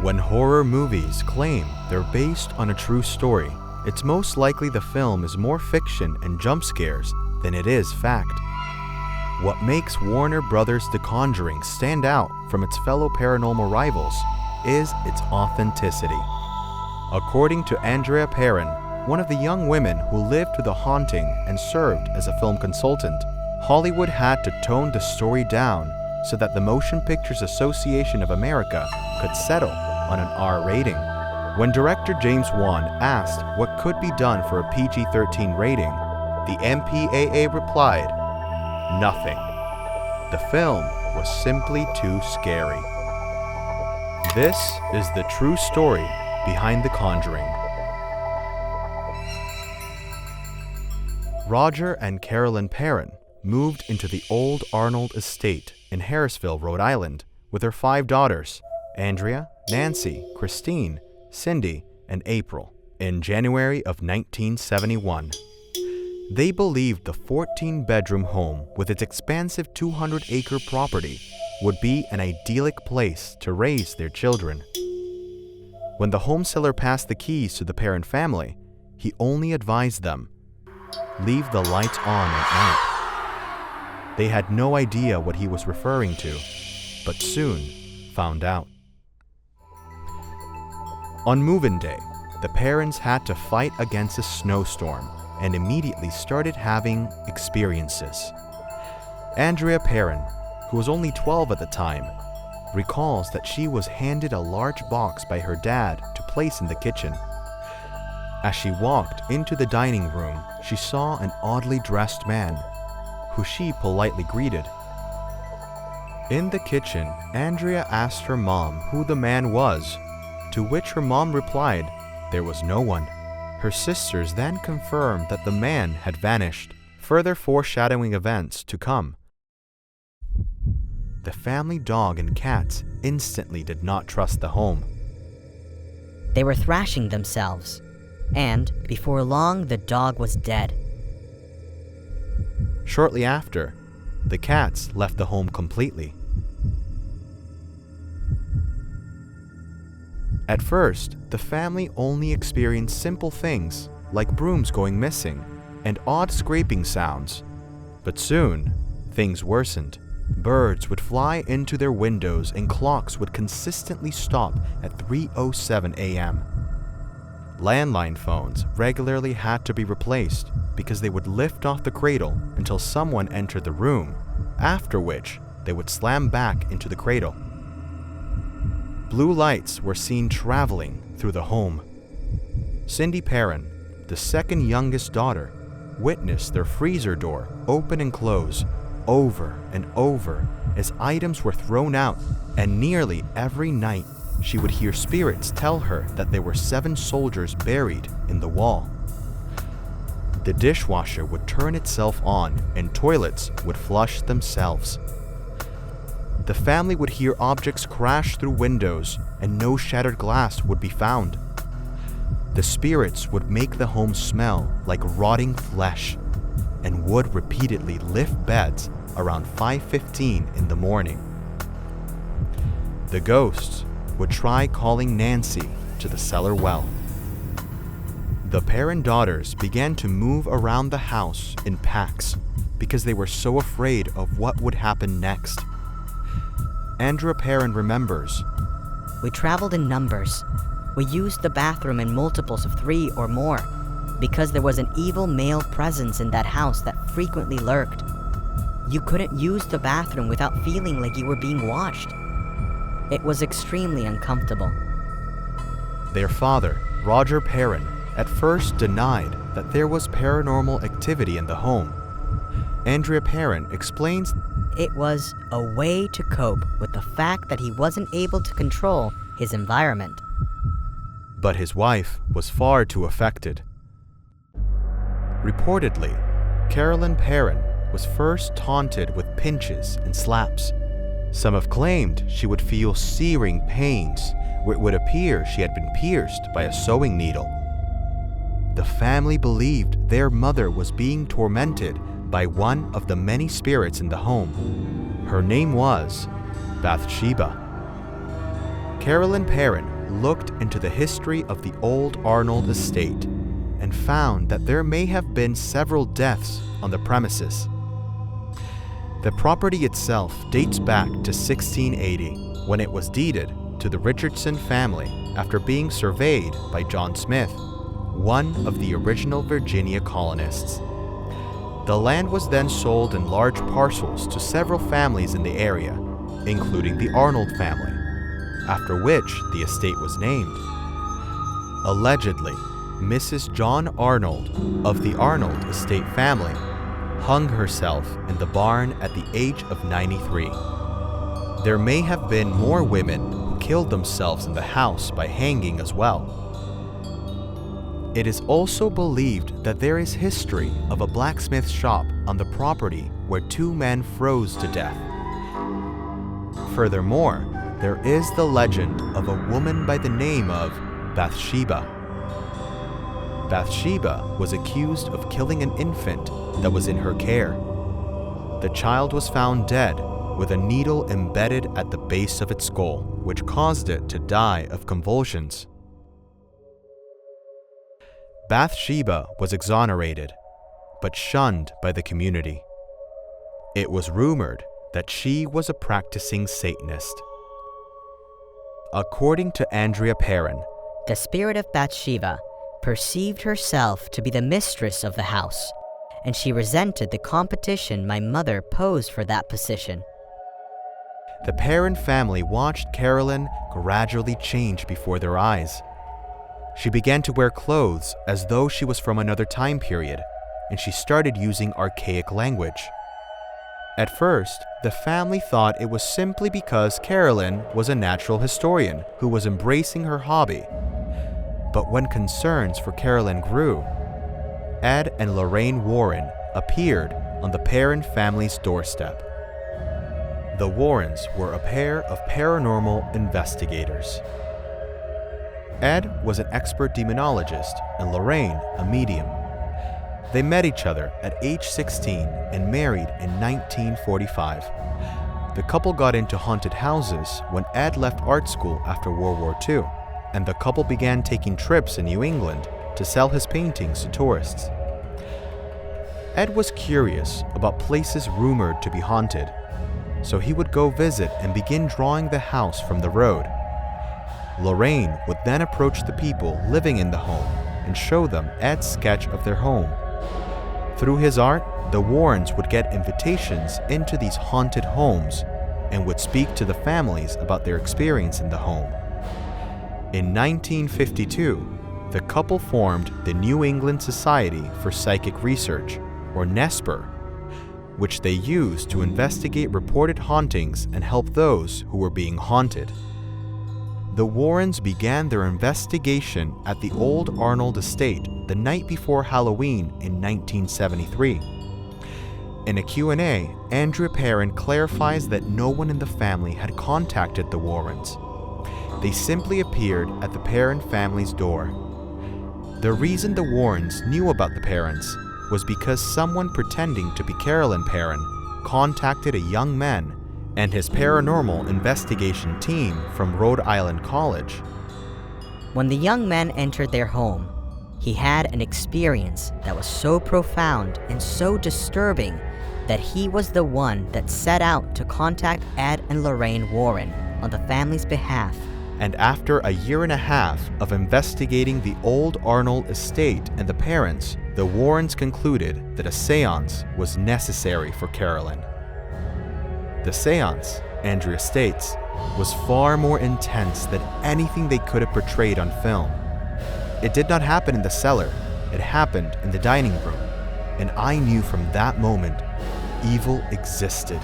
When horror movies claim they're based on a true story, it's most likely the film is more fiction and jump scares than it is fact. What makes Warner Brothers' The Conjuring stand out from its fellow paranormal rivals is its authenticity. According to Andrea Perron, one of the young women who lived through the haunting and served as a film consultant, Hollywood had to tone the story down so that the Motion Pictures Association of America could settle on an R rating. When director James Wan asked what could be done for a PG-13 rating, the MPAA replied, "Nothing. The film was simply too scary." This is the true story behind The Conjuring. Roger and Carolyn Perron moved into the old Arnold estate in Harrisville, Rhode Island, with their 5 daughters, Andrea, Nancy, Christine, Cindy, and April, in January of 1971. They believed the 14-bedroom home with its expansive 200-acre property would be an idyllic place to raise their children. When the home seller passed the keys to the Perron family, he only advised them, "Leave the lights on at night." They had no idea what he was referring to, but soon found out. On move-in day, the Perrons had to fight against a snowstorm and immediately started having experiences. Andrea Perron, who was only 12 at the time, recalls that she was handed a large box by her dad to place in the kitchen. As she walked into the dining room, she saw an oddly dressed man, who she politely greeted. In the kitchen, Andrea asked her mom who the man was, to which her mom replied there was no one. Her sisters then confirmed that the man had vanished, further foreshadowing events to come. The family dog and cats instantly did not trust the home. They were thrashing themselves, and before long the dog was dead. Shortly after, the cats left the home completely. At first, the family only experienced simple things like brooms going missing and odd scraping sounds. But soon, things worsened. Birds would fly into their windows and clocks would consistently stop at 3:07 a.m. Landline phones regularly had to be replaced because they would lift off the cradle until someone entered the room, after which they would slam back into the cradle. Blue lights were seen traveling through the home. Cindy Perron, the second youngest daughter, witnessed their freezer door open and close over and over as items were thrown out, and nearly every night she would hear spirits tell her that there were 7 soldiers buried in the wall. The dishwasher would turn itself on and toilets would flush themselves. The family would hear objects crash through windows and no shattered glass would be found. The spirits would make the home smell like rotting flesh and would repeatedly lift beds around 5:15 in the morning. The ghosts would try calling Nancy to the cellar well. The Perron daughters began to move around the house in packs because they were so afraid of what would happen next. Andrea Perron remembers, We traveled in numbers. We used the bathroom in multiples of 3 or more because there was an evil male presence in that house that frequently lurked. You couldn't use the bathroom without feeling like you were being watched. It was extremely uncomfortable. Their father, Roger Perron, at first denied that there was paranormal activity in the home. Andrea Perron explains It was a way to cope with the fact that he wasn't able to control his environment. but his wife was far too affected. Reportedly, Carolyn Perron was first taunted with pinches and slaps. Some have claimed she would feel searing pains where it would appear she had been pierced by a sewing needle. The family believed their mother was being tormented by one of the many spirits in the home. Her name was Bethsheba. Carolyn Perron looked into the history of the old Arnold estate and found that there may have been several deaths on the premises. The property itself dates back to 1680, when it was deeded to the Richardson family after being surveyed by John Smith, one of the original Virginia colonists. The land was then sold in large parcels to several families in the area, including the Arnold family, after which the estate was named. Allegedly, Mrs. John Arnold of the Arnold estate family hung herself in the barn at the age of 93. There may have been more women who killed themselves in the house by hanging as well. It is also believed that there is history of a blacksmith shop on the property where two men froze to death. Furthermore, there is the legend of a woman by the name of Bethsheba. Bethsheba was accused of killing an infant that was in her care. The child was found dead with a needle embedded at the base of its skull, which caused it to die of convulsions. Bathsheba was exonerated, but shunned by the community. It was rumored that she was a practicing Satanist. According to Andrea Perron, The spirit of Bathsheba perceived herself to be the mistress of the house, and she resented the competition my mother posed for that position. the Perron family watched Carolyn gradually change before their eyes. She began to wear clothes as though she was from another time period, and she started using archaic language. At first, the family thought it was simply because Carolyn was a natural historian who was embracing her hobby. But when concerns for Carolyn grew, Ed and Lorraine Warren appeared on the Perron family's doorstep. The Warrens were a pair of paranormal investigators. Ed was an expert demonologist and Lorraine a medium. They met each other at age 16 and married in 1945. The couple got into haunted houses when Ed left art school after World War II, and the couple began taking trips in New England to sell his paintings to tourists. Ed was curious about places rumored to be haunted, so he would go visit and begin drawing the house from the road. Lorraine would then approach the people living in the home and show them Ed's sketch of their home. Through his art, the Warrens would get invitations into these haunted homes and would speak to the families about their experience in the home. In 1952, the couple formed the New England Society for Psychic Research, or NESPR, which they used to investigate reported hauntings and help those who were being haunted. The Warrens began their investigation at the old Arnold estate the night before Halloween in 1973. In a Q&A, Andrea Perron clarifies that no one in the family had contacted the Warrens. They simply appeared at the Perron family's door. The reason the Warrens knew about the Perrons was because someone pretending to be Carolyn Perron contacted a young man and his paranormal investigation team from Rhode Island College. When the young man entered their home, he had an experience that was so profound and so disturbing that he was the one that set out to contact Ed and Lorraine Warren on the family's behalf. And after a year and a half of investigating the old Arnold estate and the Perrons, the Warrens concluded that a seance was necessary for Carolyn. The seance, Andrea states, was far more intense than anything they could have portrayed on film. It did not happen in the cellar, it happened in the dining room, and I knew from that moment evil existed.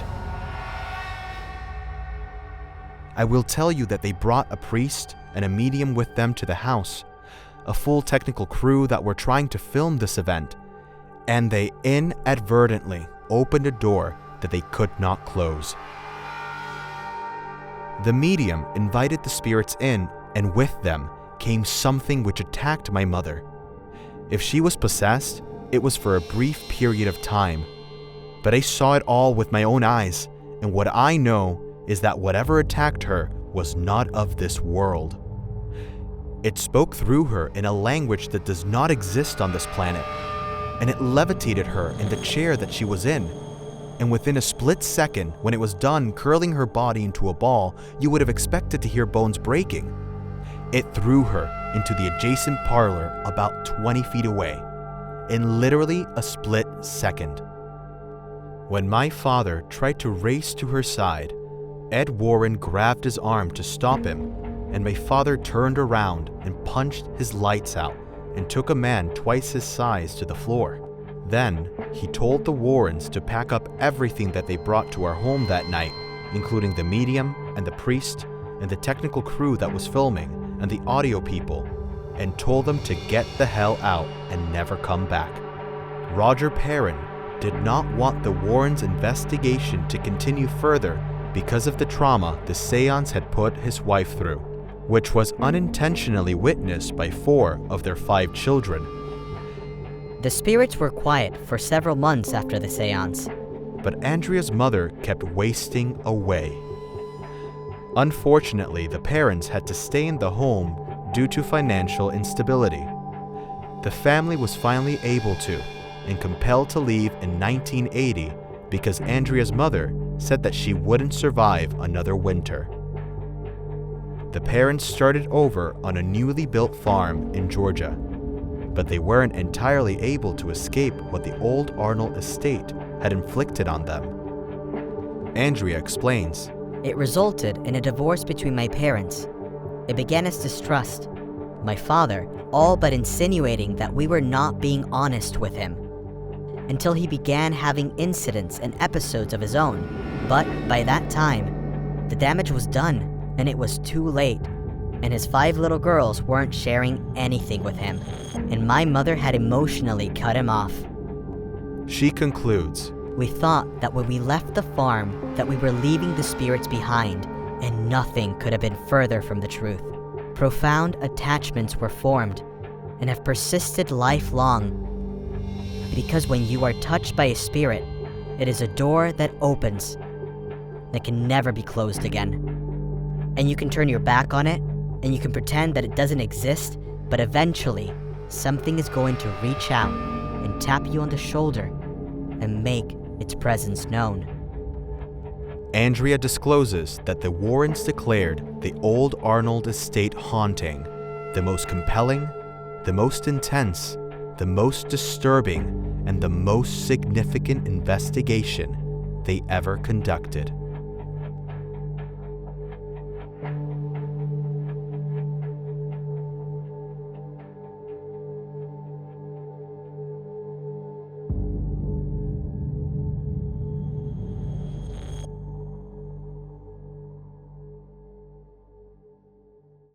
I will tell you that they brought a priest and a medium with them to the house, a full technical crew that were trying to film this event, and they inadvertently opened a door that they could not close. The medium invited the spirits in, and with them came something which attacked my mother. If she was possessed, it was for a brief period of time, but I saw it all with my own eyes, and what I know is that whatever attacked her was not of this world. It spoke through her in a language that does not exist on this planet, and it levitated her in the chair that she was in. And within a split second, when it was done curling her body into a ball, you would have expected to hear bones breaking. It threw her into the adjacent parlor about 20 feet away, in literally a split second. When my father tried to race to her side, Ed Warren grabbed his arm to stop him, and my father turned around and punched his lights out and took a man twice his size to the floor. Then, he told the Warrens to pack up everything that they brought to our home that night, including the medium and the priest and the technical crew that was filming and the audio people, and told them to get the hell out and never come back. Roger Perron did not want the Warrens' investigation to continue further because of the trauma the seance had put his wife through, which was unintentionally witnessed by 4 of their 5 children. The spirits were quiet for several months after the seance. But Andrea's mother kept wasting away. Unfortunately, the parents had to stay in the home due to financial instability. The family was finally able to, and compelled to leave in 1980 because Andrea's mother said that she wouldn't survive another winter. The parents started over on a newly built farm in Georgia, but they weren't entirely able to escape what the old Arnold estate had inflicted on them. Andrea explains, It resulted in a divorce between my parents. It began as distrust. My father, all but insinuating that we were not being honest with him, until he began having incidents and episodes of his own. But by that time, the damage was done, and it was too late. And his 5 little girls weren't sharing anything with him, and my mother had emotionally cut him off. She concludes, We thought that when we left the farm that we were leaving the spirits behind, and nothing could have been further from the truth. Profound attachments were formed, and have persisted lifelong. Because when you are touched by a spirit, it is a door that opens, that can never be closed again. And you can turn your back on it, and you can pretend that it doesn't exist, but eventually, something is going to reach out and tap you on the shoulder and make its presence known. Andrea discloses that the Warrens declared the old Arnold estate haunting the most compelling, the most intense, the most disturbing, and the most significant investigation they ever conducted.